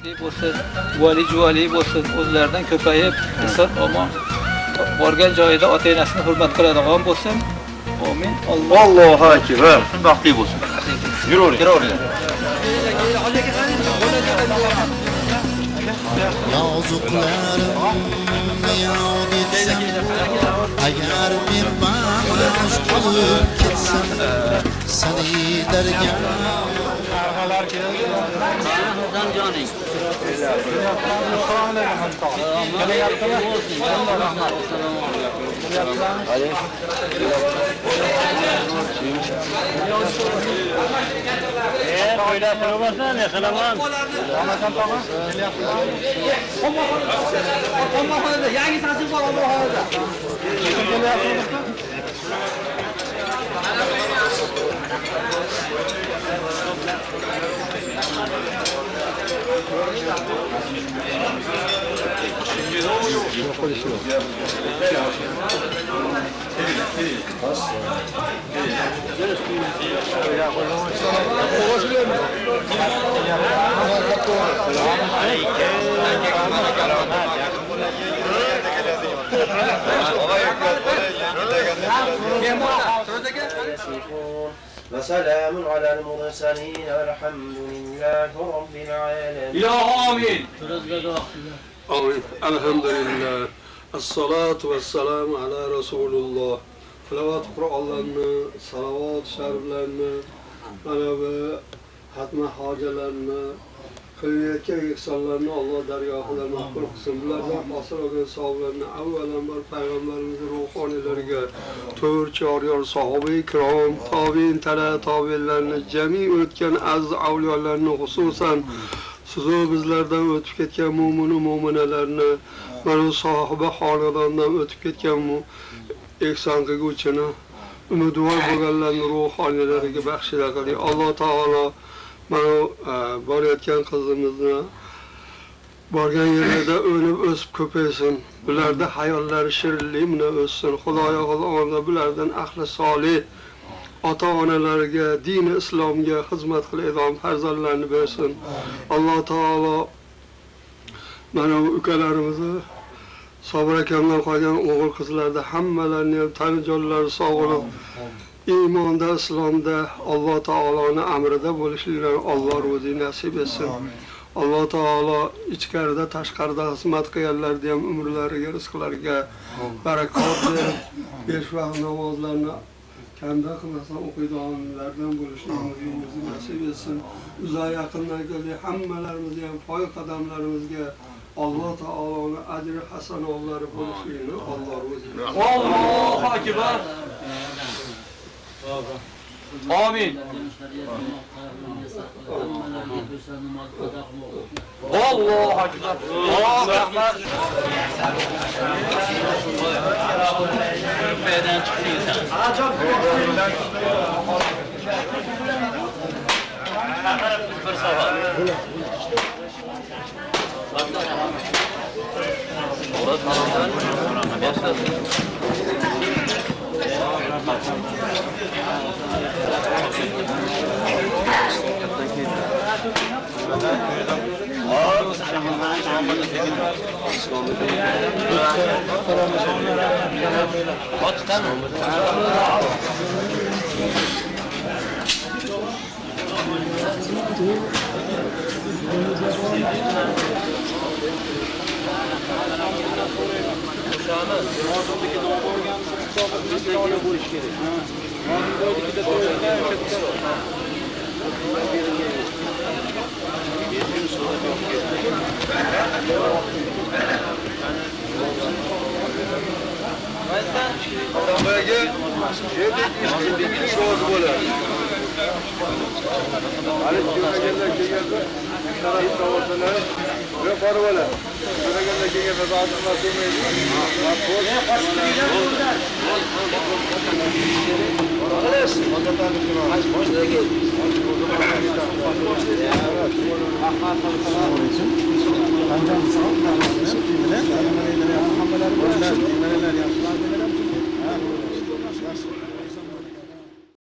bo'lsin, vali juvali bo'lsin, o'zlaridan ko'payib, inson omon borgan joyida ota-onasini hurmat qiladigan bo'lsin. Amin. Allohu akbar. Baxtli bo'lsin. Yuravering. Yozuqlarimni yod etsam, agar men mahsh qolib ketsam, sanilarga joning. Yangi tasir bor Allohga. وسلام على المرسلين والحمد لله رب العالمين. Ya amin. Amin. Elhamdülillah. As-salatu vesselamu ala Resulullah. Salavat Kur'anlarını, salavat şeriflerini, hatma hacalarını, kılıyetken ihsanlarını Allah dergahına makbul kılsın. Bunlardan hasıl olan sahablarını, evvelen var Peygamberimizin ruhanilerine, tövür çağırıyor sahabe-i kiram, tabi'in tele tabi'lerini, cemi ötken aziz avliyalarını hususan, sizu bizlerden ötüp ketken mumunu muminelerini, mana sahibi halidandan ötüp ketken ihsan qilguvchini, umidvor bo'lganlarning ruhoniyalariga baxshida qiling. Alloh taolo mana borayotgan qizimizni borgan yerida o'nib o'sib ko'paysin. Bularda hayollari shirinlik bilan o'ssin. Xudoyo xudoni bulardan ahli solih ota-onalariga, dini islomga xizmat qiladigan farzandlarni bersin. Alloh taolo mana ukalarimizni Sabr akamdan qolgan o'g'il qizlarda hammalarni ham tani jonlari sog'lom, iymonda, islomda Alloh taoloning amrida bo'lishliklarini Alloh rozi nasib etsin. Alloh taolo ichkarida, tashqarida xizmat qilganlarga ham umrlariga, rizqlariga barakot berib, besh vaqt namozlarni kanda qilmasdan o'qiydiganlardan bo'lishliklarini nasib etsin. Uzoq yaqindan kelgan hammalarimizni ham poy qadamlarimizga Allah Teala'nın acri hasanatları buluşuyla Allah razı olsun. Allahu akbar. Amin. Allahu akbar. Allahu akbar. Beden çıktıysa. Bir sabah. Alhamdulillah.